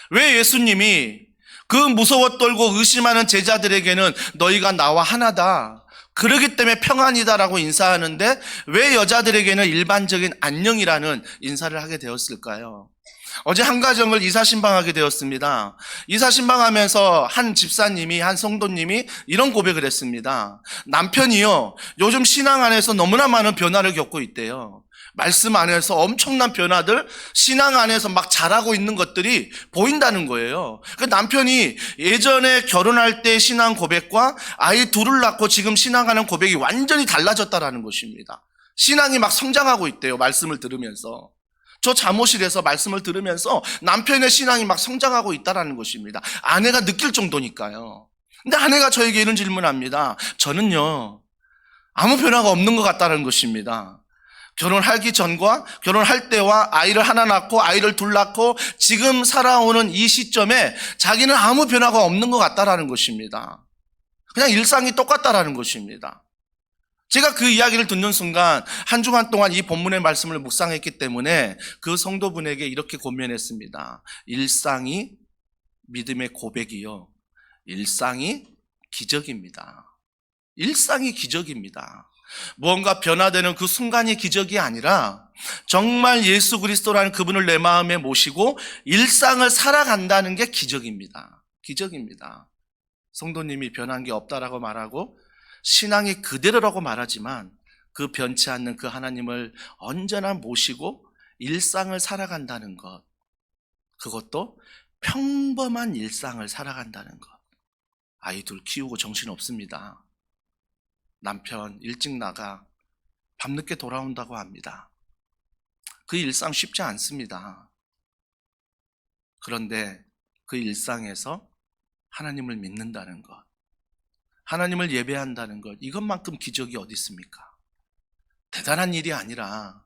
왜 예수님이 그 무서워 떨고 의심하는 제자들에게는 너희가 나와 하나다, 그러기 때문에 평안이다라고 인사하는데 왜 여자들에게는 일반적인 안녕이라는 인사를 하게 되었을까요? 어제 한 가정을 이사신방하게 되었습니다. 이사신방하면서 한 집사님이, 한 성도님이 이런 고백을 했습니다. 남편이요, 요즘 신앙 안에서 너무나 많은 변화를 겪고 있대요. 말씀 안에서 엄청난 변화들, 신앙 안에서 막 자라고 있는 것들이 보인다는 거예요. 그 남편이 예전에 결혼할 때 신앙 고백과 아이 둘을 낳고 지금 신앙하는 고백이 완전히 달라졌다라는 것입니다. 신앙이 막 성장하고 있대요, 말씀을 들으면서. 저 잠옷실에서 말씀을 들으면서 남편의 신앙이 막 성장하고 있다는 것입니다. 아내가 느낄 정도니까요. 근데 아내가 저에게 이런 질문을 합니다. 저는요, 아무 변화가 없는 것 같다는 것입니다. 결혼하기 전과 결혼할 때와 아이를 하나 낳고 아이를 둘 낳고 지금 살아오는 이 시점에 자기는 아무 변화가 없는 것 같다는 것입니다. 그냥 일상이 똑같다는 것입니다. 제가 그 이야기를 듣는 순간 한 주간 동안 이 본문의 말씀을 묵상했기 때문에 그 성도분에게 이렇게 권면했습니다. 일상이 믿음의 고백이요, 일상이 기적입니다. 일상이 기적입니다. 무언가 변화되는 그 순간이 기적이 아니라 정말 예수 그리스도라는 그분을 내 마음에 모시고 일상을 살아간다는 게 기적입니다. 기적입니다. 성도님이 변한 게 없다라고 말하고 신앙이 그대로라고 말하지만 그 변치 않는 그 하나님을 언제나 모시고 일상을 살아간다는 것, 그것도 평범한 일상을 살아간다는 것. 아이들 키우고 정신없습니다. 남편 일찍 나가 밤늦게 돌아온다고 합니다. 그 일상 쉽지 않습니다. 그런데 그 일상에서 하나님을 믿는다는 것, 하나님을 예배한다는 것, 이것만큼 기적이 어디 있습니까? 대단한 일이 아니라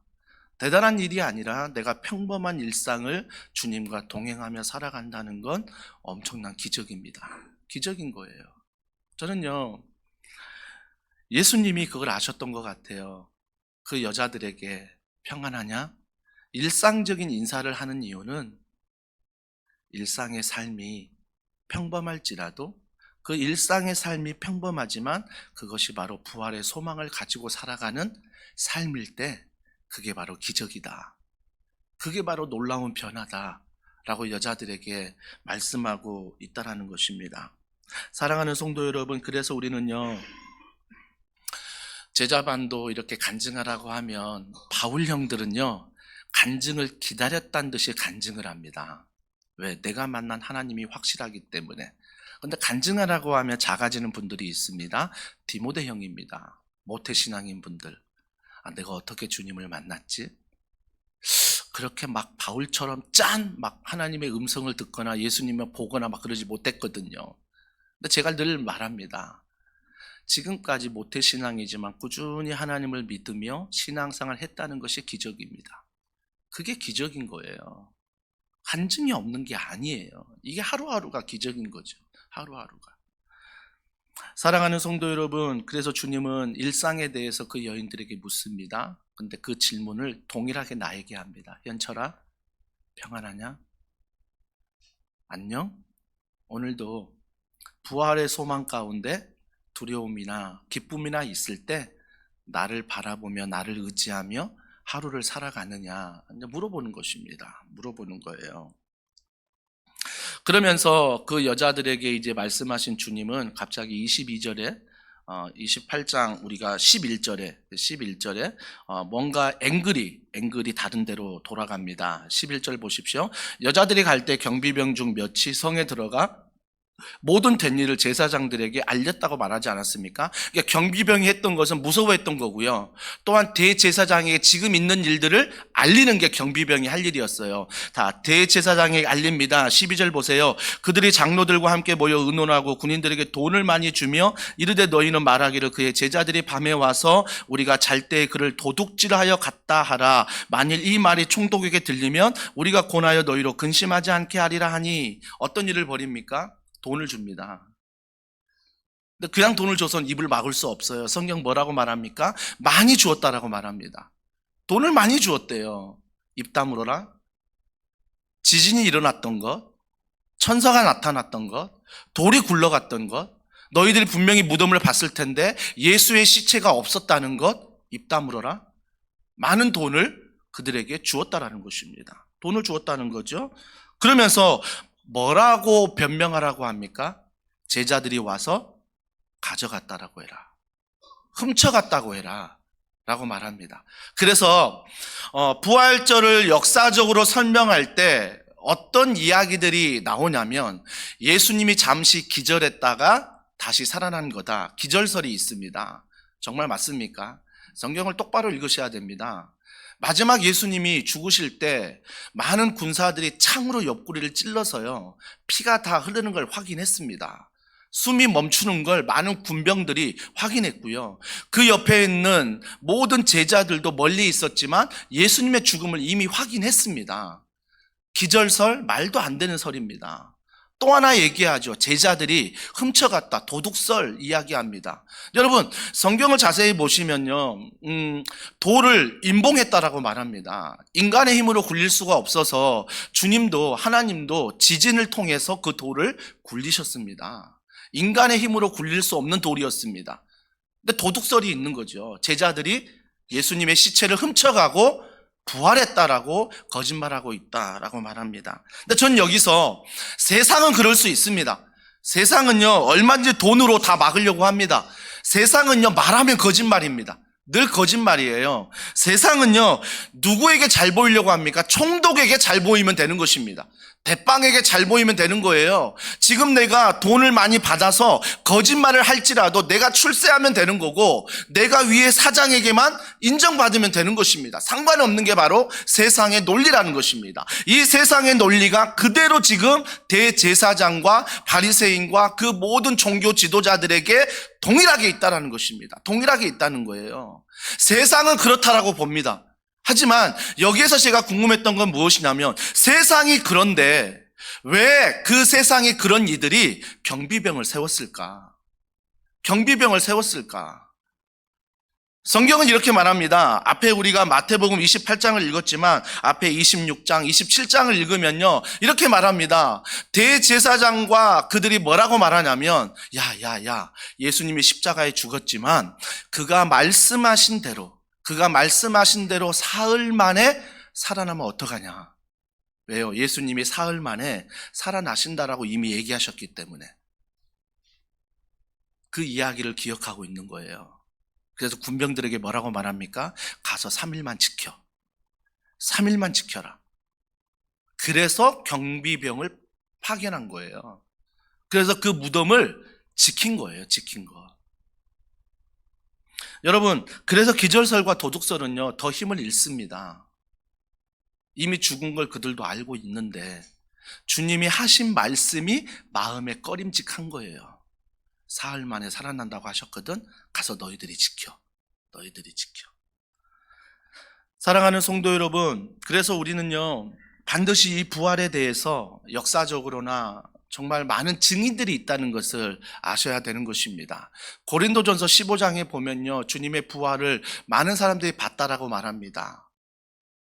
내가 평범한 일상을 주님과 동행하며 살아간다는 건 엄청난 기적입니다. 기적인 거예요. 저는요, 예수님이 그걸 아셨던 것 같아요. 그 여자들에게 평안하냐? 일상적인 인사를 하는 이유는 일상의 삶이 평범할지라도 그 일상의 삶이 평범하지만 그것이 바로 부활의 소망을 가지고 살아가는 삶일 때 그게 바로 기적이다, 그게 바로 놀라운 변화다 라고 여자들에게 말씀하고 있다는 것입니다. 사랑하는 성도 여러분, 그래서 우리는요, 제자반도 이렇게 간증하라고 하면 바울 형들은요, 간증을 기다렸다는 듯이 간증을 합니다. 왜? 내가 만난 하나님이 확실하기 때문에. 근데 간증하라고 하면 작아지는 분들이 있습니다. 디모데 형입니다. 모태신앙인 분들. 내가 어떻게 주님을 만났지? 그렇게 막 바울처럼 막 하나님의 음성을 듣거나 예수님을 보거나 막 그러지 못했거든요. 근데 제가 늘 말합니다. 지금까지 모태신앙이지만 꾸준히 하나님을 믿으며 신앙생활을 했다는 것이 기적입니다. 그게 기적인 거예요. 간증이 없는 게 아니에요. 이게 하루하루가 기적인 거죠. 하루하루가. 사랑하는 성도 여러분, 그래서 주님은 일상에 대해서 그 여인들에게 묻습니다. 근데 그 질문을 동일하게 나에게 합니다. 현철아, 평안하냐? 안녕? 오늘도 부활의 소망 가운데 두려움이나 기쁨이나 있을 때 나를 바라보며 나를 의지하며 하루를 살아가느냐 물어보는 것입니다. 물어보는 거예요. 그러면서 그 여자들에게 이제 말씀하신 주님은 갑자기 22절에 28장 우리가 11절에 뭔가 앵글이 다른 데로 돌아갑니다. 11절 보십시오. 여자들이 갈 때 경비병 중 몇이 성에 들어가 모든 된 일을 제사장들에게 알렸다고 말하지 않았습니까? 그러니까 경비병이 했던 것은 무서워했던 거고요. 또한 대제사장에게 지금 있는 일들을 알리는 게 경비병이 할 일이었어요. 다 대제사장에게 알립니다. 12절 보세요. 그들이 장로들과 함께 모여 의논하고 군인들에게 돈을 많이 주며 이르되 너희는 말하기를 그의 제자들이 밤에 와서 우리가 잘 때 그를 도둑질하여 갔다 하라. 만일 이 말이 총독에게 들리면 우리가 권하여 너희로 근심하지 않게 하리라 하니 어떤 일을 벌입니까? 돈을 줍니다. 근데 그냥 돈을 줘서는 입을 막을 수 없어요. 성경 뭐라고 말합니까? 많이 주었다라고 말합니다. 돈을 많이 주었대요. 입 다물어라. 지진이 일어났던 것, 천사가 나타났던 것, 돌이 굴러갔던 것, 너희들이 분명히 무덤을 봤을 텐데 예수의 시체가 없었다는 것, 입 다물어라. 많은 돈을 그들에게 주었다라는 것입니다. 돈을 주었다는 거죠. 그러면서 뭐라고 변명하라고 합니까? 제자들이 와서 가져갔다라고 해라. 훔쳐갔다고 해라. 라고 말합니다. 그래서 부활절을 역사적으로 설명할 때 어떤 이야기들이 나오냐면 예수님이 잠시 기절했다가 다시 살아난 거다. 기절설이 있습니다. 정말 맞습니까? 성경을 똑바로 읽으셔야 됩니다. 마지막 예수님이 죽으실 때 많은 군사들이 창으로 옆구리를 찔러서요, 피가 다 흐르는 걸 확인했습니다. 숨이 멈추는 걸 많은 군병들이 확인했고요. 그 옆에 있는 모든 제자들도 멀리 있었지만 예수님의 죽음을 이미 확인했습니다. 기절설, 말도 안 되는 설입니다. 또 하나 얘기하죠. 제자들이 훔쳐갔다, 도둑설 이야기합니다. 여러분, 성경을 자세히 보시면요, 돌을 임봉했다라고 말합니다. 인간의 힘으로 굴릴 수가 없어서 주님도 하나님도 지진을 통해서 그 돌을 굴리셨습니다. 인간의 힘으로 굴릴 수 없는 돌이었습니다. 근데 도둑설이 있는 거죠. 제자들이 예수님의 시체를 훔쳐가고 부활했다라고 거짓말하고 있다라고 말합니다. 근데 전 여기서 세상은 그럴 수 있습니다. 세상은요, 얼마든지 돈으로 다 막으려고 합니다. 세상은요, 말하면 거짓말입니다. 늘 거짓말이에요. 세상은요, 누구에게 잘 보이려고 합니까? 총독에게 잘 보이면 되는 것입니다. 대빵에게 잘 보이면 되는 거예요. 지금 내가 돈을 많이 받아서 거짓말을 할지라도 내가 출세하면 되는 거고, 내가 위에 사장에게만 인정받으면 되는 것입니다. 상관없는 게 바로 세상의 논리라는 것입니다. 이 세상의 논리가 그대로 지금 대제사장과 바리새인과 그 모든 종교 지도자들에게 동일하게 있다는 것입니다. 동일하게 있다는 거예요. 세상은 그렇다라고 봅니다. 하지만 여기에서 제가 궁금했던 건 무엇이냐면, 세상이 그런데 왜 그 세상에 그런 이들이 경비병을 세웠을까? 경비병을 세웠을까? 성경은 이렇게 말합니다. 앞에 우리가 마태복음 28장을 읽었지만 앞에 26장, 27장을 읽으면요, 이렇게 말합니다. 대제사장과 그들이 뭐라고 말하냐면, 야, 예수님이 십자가에 죽었지만 그가 말씀하신 대로 사흘 만에 살아나면 어떡하냐. 왜요? 예수님이 사흘 만에 살아나신다라고 이미 얘기하셨기 때문에 그 이야기를 기억하고 있는 거예요. 그래서 군병들에게 뭐라고 말합니까? 가서 3일만 지켜. 3일만 지켜라. 그래서 경비병을 파견한 거예요. 그래서 그 무덤을 지킨 거예요. 지킨 거. 여러분, 그래서 기절설과 도둑설은요, 더 힘을 잃습니다. 이미 죽은 걸 그들도 알고 있는데 주님이 하신 말씀이 마음에 꺼림직한 거예요. 사흘 만에 살아난다고 하셨거든. 가서 너희들이 지켜. 너희들이 지켜. 사랑하는 성도 여러분, 그래서 우리는요, 반드시 이 부활에 대해서 역사적으로나 정말 많은 증인들이 있다는 것을 아셔야 되는 것입니다. 고린도전서 15장에 보면요, 주님의 부활을 많은 사람들이 봤다라고 말합니다.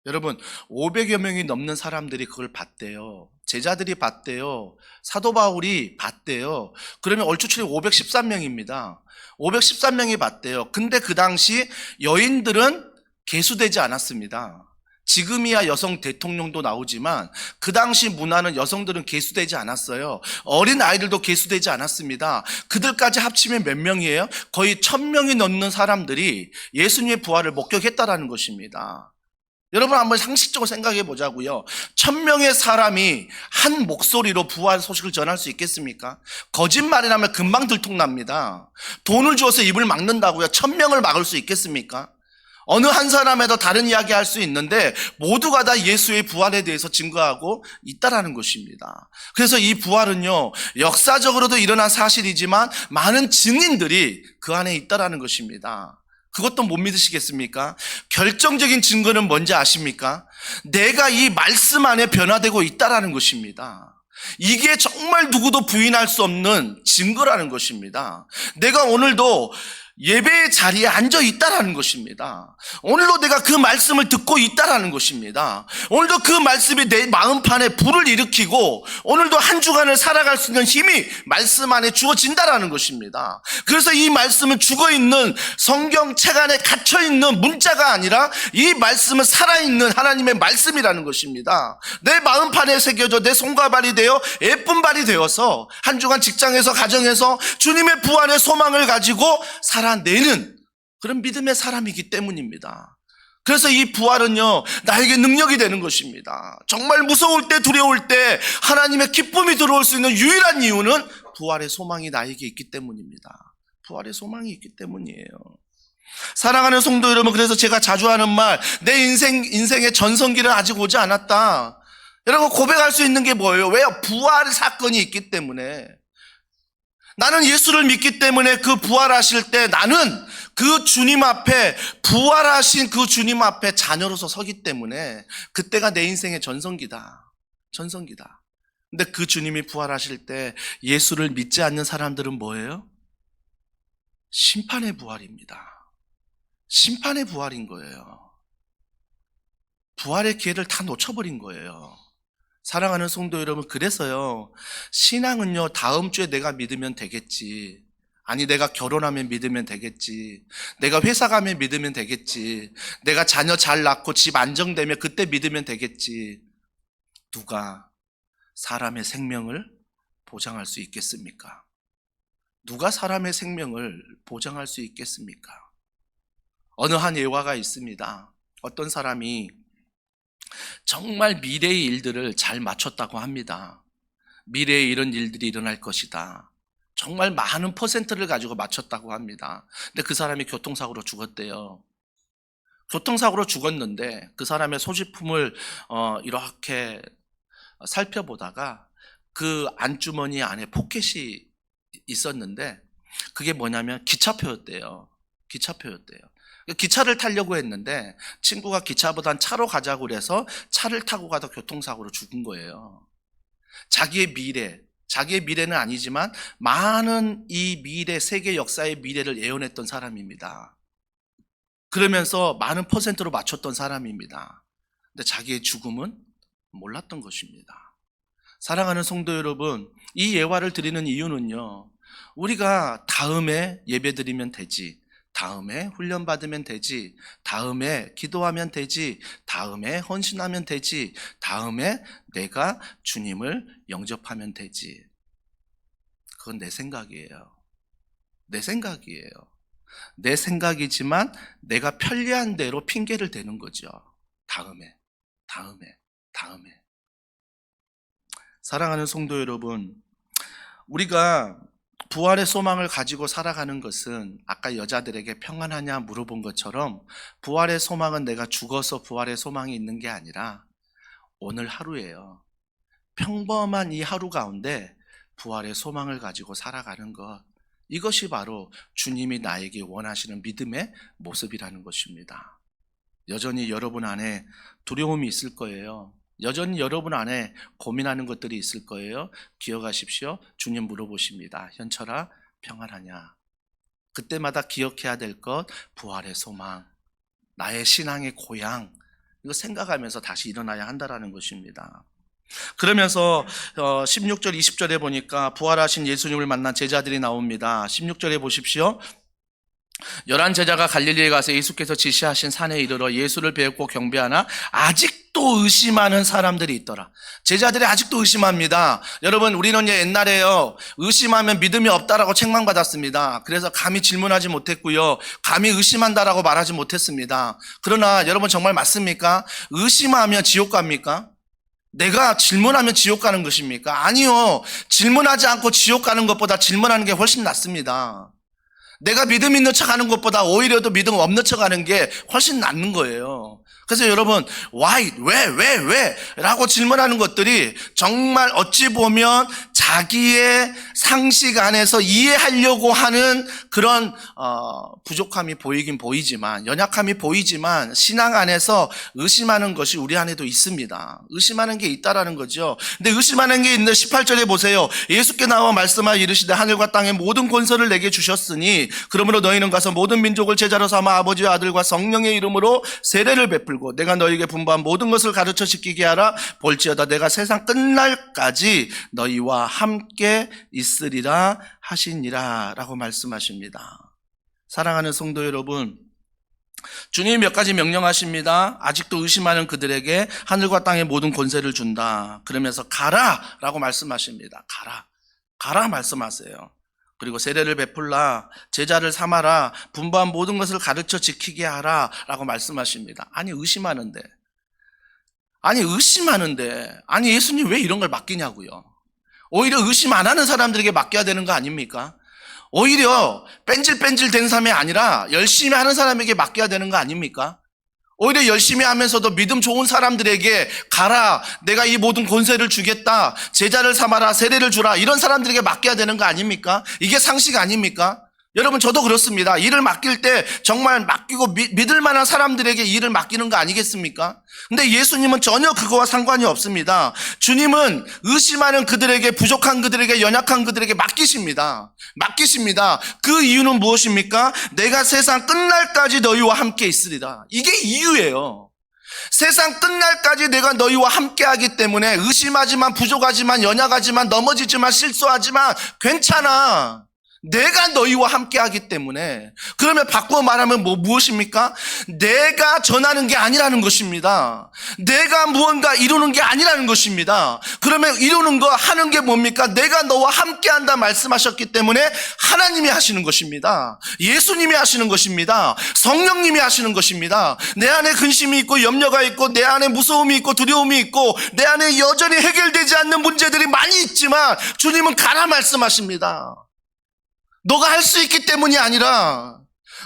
여러분, 500여 명이 넘는 사람들이 그걸 봤대요. 제자들이 봤대요. 사도 바울이 봤대요. 그러면 얼추 513명입니다. 513명이 봤대요. 근데 그 당시 여인들은 계수되지 않았습니다. 지금이야 여성 대통령도 나오지만 그 당시 문화는 여성들은 계수되지 않았어요. 어린 아이들도 계수되지 않았습니다. 그들까지 합치면 몇 명이에요? 거의 1000명이 넘는 사람들이 예수님의 부활을 목격했다라는 것입니다. 여러분 한번 상식적으로 생각해 보자고요. 1000명의 사람이 한 목소리로 부활 소식을 전할 수 있겠습니까? 거짓말이라면 금방 들통납니다. 돈을 주어서 입을 막는다고요. 1000명을 막을 수 있겠습니까? 어느 한 사람에도 다른 이야기 할 수 있는데 모두가 다 예수의 부활에 대해서 증거하고 있다라는 것입니다. 그래서 이 부활은요, 역사적으로도 일어난 사실이지만 많은 증인들이 그 안에 있다라는 것입니다. 그것도 못 믿으시겠습니까? 결정적인 증거는 뭔지 아십니까? 내가 이 말씀 안에 변화되고 있다라는 것입니다. 이게 정말 누구도 부인할 수 없는 증거라는 것입니다. 내가 오늘도 예배의 자리에 앉아 있다라는 것입니다. 오늘도 내가 그 말씀을 듣고 있다라는 것입니다. 오늘도 그 말씀이 내 마음판에 불을 일으키고 오늘도 한 주간을 살아갈 수 있는 힘이 말씀 안에 주어진다라는 것입니다. 그래서 이 말씀은 죽어있는 성경책 안에 갇혀있는 문자가 아니라 이 말씀은 살아있는 하나님의 말씀이라는 것입니다. 내 마음판에 새겨져 내 손과 발이 되어 예쁜 발이 되어서 한 주간 직장에서 가정에서 주님의 부활의 소망을 가지고 살아내는 그런 믿음의 사람이기 때문입니다. 그래서 이 부활은요, 나에게 능력이 되는 것입니다. 정말 무서울 때, 두려울 때 하나님의 기쁨이 들어올 수 있는 유일한 이유는 부활의 소망이 나에게 있기 때문입니다. 부활의 소망이 있기 때문이에요. 사랑하는 성도 여러분, 그래서 제가 자주 하는 말, 내 인생의 전성기는 아직 오지 않았다. 여러분, 고백할 수 있는 게 뭐예요? 왜요? 부활 사건이 있기 때문에. 나는 예수를 믿기 때문에 그 부활하실 때 나는 그 주님 앞에, 부활하신 그 주님 앞에 자녀로서 서기 때문에 그때가 내 인생의 전성기다. 전성기다. 근데 그 주님이 부활하실 때 예수를 믿지 않는 사람들은 뭐예요? 심판의 부활입니다. 심판의 부활인 거예요. 부활의 기회를 다 놓쳐버린 거예요. 사랑하는 성도 여러분, 그래서요, 신앙은요, 다음 주에 내가 믿으면 되겠지. 아니, 내가 결혼하면 믿으면 되겠지. 내가 회사 가면 믿으면 되겠지. 내가 자녀 잘 낳고 집 안정되면 그때 믿으면 되겠지. 누가 사람의 생명을 보장할 수 있겠습니까? 누가 사람의 생명을 보장할 수 있겠습니까? 어느 한 예화가 있습니다. 어떤 사람이 정말 미래의 일들을 잘 맞췄다고 합니다. 미래에 이런 일들이 일어날 것이다. 정말 많은 퍼센트를 가지고 맞췄다고 합니다. 근데 그 사람이 교통사고로 죽었대요. 교통사고로 죽었는데 그 사람의 소지품을 이렇게 살펴보다가 그 안주머니 안에 포켓이 있었는데 그게 뭐냐면 기차표였대요. 기차표였대요. 기차를 타려고 했는데 친구가 기차보단 차로 가자고 그래서 차를 타고 가다 교통사고로 죽은 거예요. 자기의 미래는 아니지만 많은 이 미래, 세계 역사의 미래를 예언했던 사람입니다. 그러면서 많은 퍼센트로 맞췄던 사람입니다. 근데 자기의 죽음은 몰랐던 것입니다. 사랑하는 성도 여러분, 이 예화를 드리는 이유는요, 우리가 다음에 예배드리면 되지, 다음에 훈련받으면 되지, 다음에 기도하면 되지, 다음에 헌신하면 되지, 다음에 내가 주님을 영접하면 되지. 그건 내 생각이에요. 내 생각이에요. 내 생각이지만 내가 편리한 대로 핑계를 대는 거죠. 다음에. 사랑하는 성도 여러분, 우리가 부활의 소망을 가지고 살아가는 것은 아까 여자들에게 평안하냐 물어본 것처럼 부활의 소망은 내가 죽어서 부활의 소망이 있는 게 아니라 오늘 하루예요. 평범한 이 하루 가운데 부활의 소망을 가지고 살아가는 것, 이것이 바로 주님이 나에게 원하시는 믿음의 모습이라는 것입니다. 여전히 여러분 안에 두려움이 있을 거예요. 여전히 여러분 안에 고민하는 것들이 있을 거예요. 기억하십시오. 주님 물어보십니다. 현철아, 평안하냐? 그때마다 기억해야 될 것, 부활의 소망, 나의 신앙의 고향, 이거 생각하면서 다시 일어나야 한다는 것입니다. 그러면서 16절, 20절에 보니까 부활하신 예수님을 만난 제자들이 나옵니다. 16절에 보십시오. 11제자가 갈릴리에 가서 예수께서 지시하신 산에 이르러 예수를 배웠고 경배하나 아직도 의심하는 사람들이 있더라. 제자들이 아직도 의심합니다. 여러분, 우리는 옛날에요, 의심하면 믿음이 없다라고 책망받았습니다. 그래서 감히 질문하지 못했고요, 감히 의심한다라고 말하지 못했습니다. 그러나 여러분, 정말 맞습니까? 의심하면 지옥 갑니까? 내가 질문하면 지옥 가는 것입니까? 아니요. 질문하지 않고 지옥 가는 것보다 질문하는 게 훨씬 낫습니다. 내가 믿음 있는 척 하는 것보다 오히려 더 믿음 없는 척 하는 게 훨씬 낫는 거예요. 그래서 여러분, why, 왜? 라고 질문하는 것들이 정말 어찌 보면 자기의 상식 안에서 이해하려고 하는 그런 부족함이 보이긴 보이지만, 연약함이 보이지만 신앙 안에서 의심하는 것이 우리 안에도 있습니다. 의심하는 게 있다라는 거죠. 근데 의심하는 게 있는데 18절에 보세요. 예수께 나와 말씀하여 이르시되 하늘과 땅의 모든 권세를 내게 주셨으니 그러므로 너희는 가서 모든 민족을 제자로 삼아 아버지와 아들과 성령의 이름으로 세례를 베풀고 내가 너희에게 분부한 모든 것을 가르쳐 지키게 하라. 볼지어다 내가 세상 끝날까지 너희와 함께 있으리라 하시니라 라고 말씀하십니다. 사랑하는 성도 여러분, 주님이 몇 가지 명령하십니다. 아직도 의심하는 그들에게 하늘과 땅의 모든 권세를 준다. 그러면서 가라 라고 말씀하십니다. 가라 말씀하세요. 그리고 세례를 베풀라, 제자를 삼아라, 분부한 모든 것을 가르쳐 지키게 하라 라고 말씀하십니다. 아니 의심하는데 아니 예수님 왜 이런 걸 맡기냐고요. 오히려 의심 안 하는 사람들에게 맡겨야 되는 거 아닙니까? 오히려 뺀질뺀질 된 사람이 아니라 열심히 하는 사람에게 맡겨야 되는 거 아닙니까? 오히려 열심히 하면서도 믿음 좋은 사람들에게 가라, 내가 이 모든 권세를 주겠다, 제자를 삼아라, 세례를 주라, 이런 사람들에게 맡겨야 되는 거 아닙니까? 이게 상식 아닙니까? 여러분, 저도 그렇습니다. 일을 맡길 때 정말 맡기고 믿을 만한 사람들에게 일을 맡기는 거 아니겠습니까? 근데 예수님은 전혀 그거와 상관이 없습니다. 주님은 의심하는 그들에게, 부족한 그들에게, 연약한 그들에게 맡기십니다. 그 이유는 무엇입니까? 내가 세상 끝날까지 너희와 함께 있으리라. 이게 이유예요. 세상 끝날까지 내가 너희와 함께하기 때문에 의심하지만, 부족하지만, 연약하지만, 넘어지지만, 실수하지만 괜찮아. 내가 너희와 함께하기 때문에. 그러면 바꾸어 말하면 무엇입니까? 내가 전하는 게 아니라는 것입니다. 내가 무언가 이루는 게 아니라는 것입니다. 그러면 이루는 거, 하는 게 뭡니까? 내가 너와 함께한다 말씀하셨기 때문에 하나님이 하시는 것입니다. 예수님이 하시는 것입니다. 성령님이 하시는 것입니다. 내 안에 근심이 있고 염려가 있고 내 안에 무서움이 있고 두려움이 있고 내 안에 여전히 해결되지 않는 문제들이 많이 있지만 주님은 가라 말씀하십니다. 너가 할 수 있기 때문이 아니라,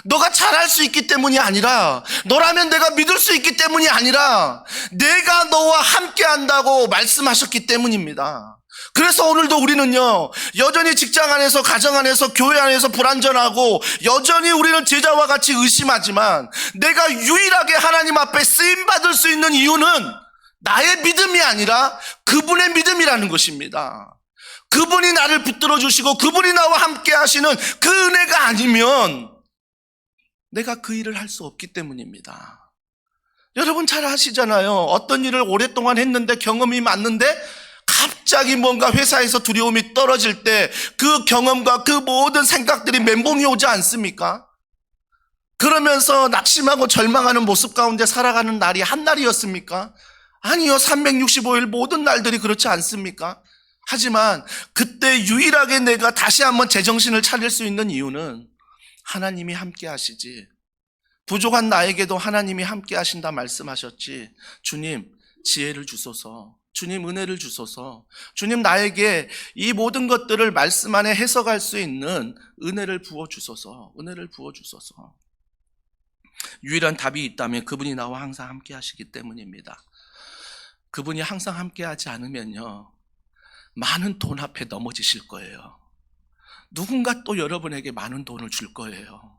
너가 잘할 수 있기 때문이 아니라, 너라면 내가 믿을 수 있기 때문이 아니라 내가 너와 함께 한다고 말씀하셨기 때문입니다. 그래서 오늘도 우리는요, 여전히 직장 안에서, 가정 안에서, 교회 안에서 불완전하고 여전히 우리는 제자와 같이 의심하지만 내가 유일하게 하나님 앞에 쓰임받을 수 있는 이유는 나의 믿음이 아니라 그분의 믿음이라는 것입니다. 그분이 나를 붙들어 주시고 그분이 나와 함께 하시는 그 은혜가 아니면 내가 그 일을 할 수 없기 때문입니다. 여러분 잘 아시잖아요. 어떤 일을 오랫동안 했는데 경험이 많는데 갑자기 뭔가 회사에서 두려움이 떨어질 때 그 경험과 그 모든 생각들이 멘붕이 오지 않습니까? 그러면서 낙심하고 절망하는 모습 가운데 살아가는 날이 한 날이었습니까? 아니요. 365일 모든 날들이 그렇지 않습니까? 하지만 그때 유일하게 내가 다시 한번 제정신을 차릴 수 있는 이유는 하나님이 함께 하시지. 부족한 나에게도 하나님이 함께 하신다 말씀하셨지. 주님, 지혜를 주소서. 주님, 은혜를 주소서. 주님, 나에게 이 모든 것들을 말씀 안에 해석할 수 있는 은혜를 부어주소서. 은혜를 부어주소서. 유일한 답이 있다면 그분이 나와 항상 함께 하시기 때문입니다. 그분이 항상 함께 하지 않으면요, 많은 돈 앞에 넘어지실 거예요. 누군가 또 여러분에게 많은 돈을 줄 거예요.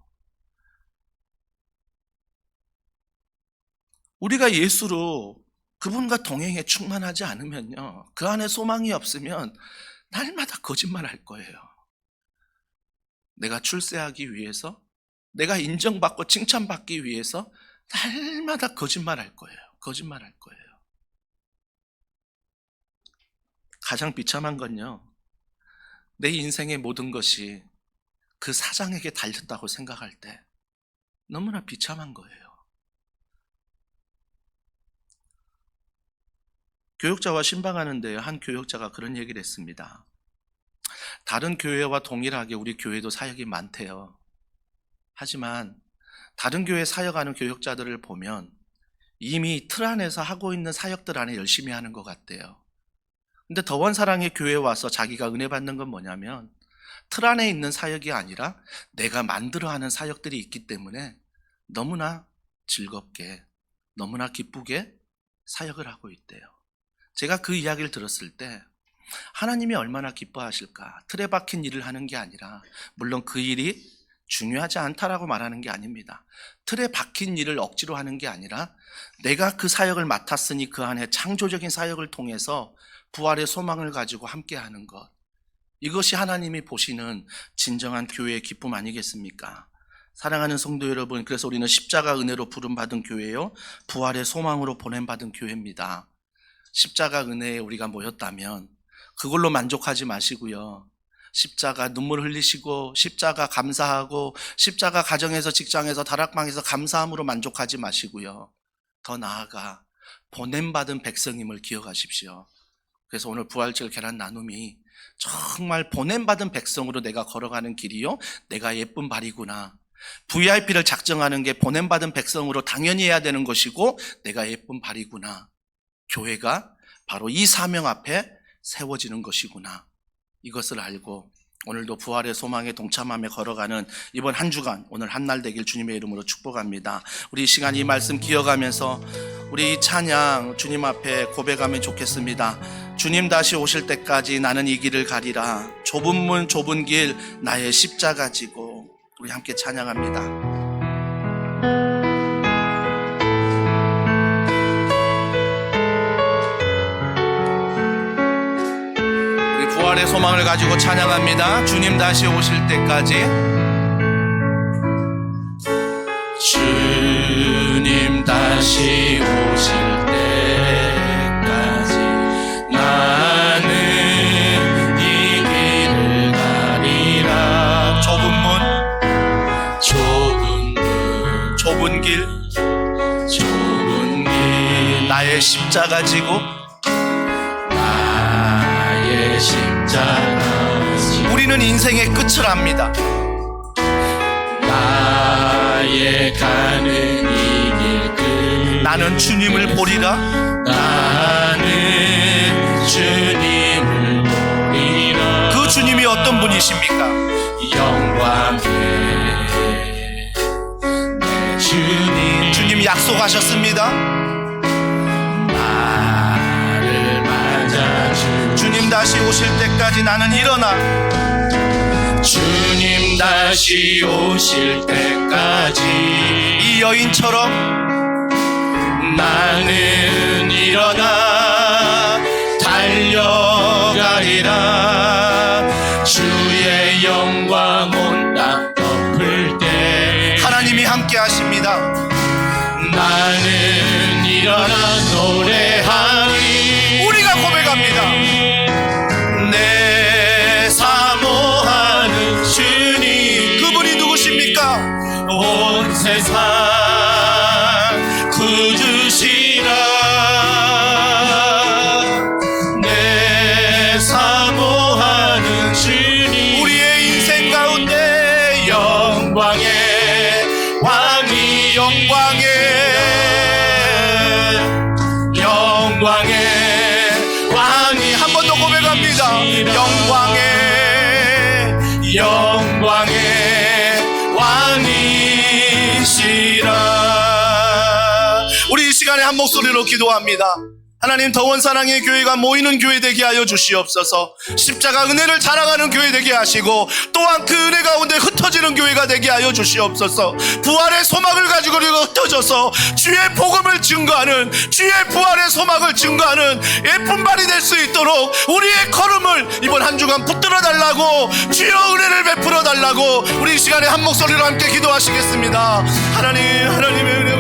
우리가 예수로 그분과 동행에 충만하지 않으면요, 그 안에 소망이 없으면 날마다 거짓말할 거예요. 내가 출세하기 위해서, 내가 인정받고 칭찬받기 위해서 날마다 거짓말할 거예요. 거짓말할 거예요. 가장 비참한 건요, 내 인생의 모든 것이 그 사장에게 달렸다고 생각할 때 너무나 비참한 거예요. 교역자와 신방하는데 한 교역자가 그런 얘기를 했습니다. 다른 교회와 동일하게 우리 교회도 사역이 많대요. 하지만 다른 교회 사역하는 교역자들을 보면 이미 틀 안에서 하고 있는 사역들 안에 열심히 하는 것 같대요. 근데 더원사랑의 교회에 와서 자기가 은혜 받는 건 뭐냐면 틀 안에 있는 사역이 아니라 내가 만들어 하는 사역들이 있기 때문에 너무나 즐겁게, 너무나 기쁘게 사역을 하고 있대요. 제가 그 이야기를 들었을 때 하나님이 얼마나 기뻐하실까. 틀에 박힌 일을 하는 게 아니라, 물론 그 일이 중요하지 않다라고 말하는 게 아닙니다. 틀에 박힌 일을 억지로 하는 게 아니라 내가 그 사역을 맡았으니 그 안에 창조적인 사역을 통해서 부활의 소망을 가지고 함께하는 것, 이것이 하나님이 보시는 진정한 교회의 기쁨 아니겠습니까? 사랑하는 성도 여러분, 그래서 우리는 십자가 은혜로 부름받은 교회요, 부활의 소망으로 보냄받은 교회입니다. 십자가 은혜에 우리가 모였다면 그걸로 만족하지 마시고요, 십자가 눈물 흘리시고 십자가 감사하고 십자가 가정에서, 직장에서, 다락방에서 감사함으로 만족하지 마시고요, 더 나아가 보냄받은 백성임을 기억하십시오. 그래서 오늘 부활절 계란 나눔이 정말 보냄받은 백성으로 내가 걸어가는 길이요, 내가 예쁜 발이구나. VIP를 작정하는 게 보냄받은 백성으로 당연히 해야 되는 것이고 내가 예쁜 발이구나. 교회가 바로 이 사명 앞에 세워지는 것이구나. 이것을 알고 오늘도 부활의 소망에 동참하며 걸어가는 이번 한 주간, 오늘 한날 되길 주님의 이름으로 축복합니다. 우리 이 시간 이 말씀 기억하면서 우리 이 찬양 주님 앞에 고백하면 좋겠습니다. 주님 다시 오실 때까지 나는 이 길을 가리라. 좁은 문 좁은 길 나의 십자가 지고. 우리 함께 찬양합니다. 부활의 소망을 가지고 찬양합니다. 주님 다시 오실 때까지. 주님 다시 오실 때까지 나는 이 길을 가리라. 좁은 길 나의 십자가 지고. 우리는 인생의 끝을 압니다. 나의 가는 이 길 끝 나는 주님을 보리라. 나는 주님을 보리라. 그 주님이 어떤 분이십니까? 영광의 내 주님. 주님 약속하셨습니다. 주님 다시 오실 때까지 나는 일어나. 주님 다시 오실 때까지 이 여인처럼 나는 일어나 달려가리라. 주의 영광 온 땅 덮을 때 하나님이 함께 하십니다. 나는 일어나 노래하리. 우리가 고백합니다. 내 사모하는 주님. 그분이 누구십니까? 온 세상 구주시라. 내 사모하는 왕이시라 영광의 왕이시라. 우리 이 시간에 한 목소리로 기도합니다. 하나님, 더원 사랑의 교회가 모이는 교회 되게 하여 주시옵소서. 십자가 은혜를 자랑하는 교회 되게 하시고, 또한 그 은혜 가운데 흩어지는 교회가 되게 하여 주시옵소서. 부활의 소망을 가지고 우리가 흩어져서 주의 복음을 증거하는, 주의 부활의 소망을 증거하는 예쁜 발이 될 수 있도록 우리의 걸음을 이번 한 주간 붙들어 달라고, 주여 은혜를 베풀어 달라고 우리 이 시간에 한 목소리로 함께 기도하시겠습니다. 하나님, 하나님의 은혜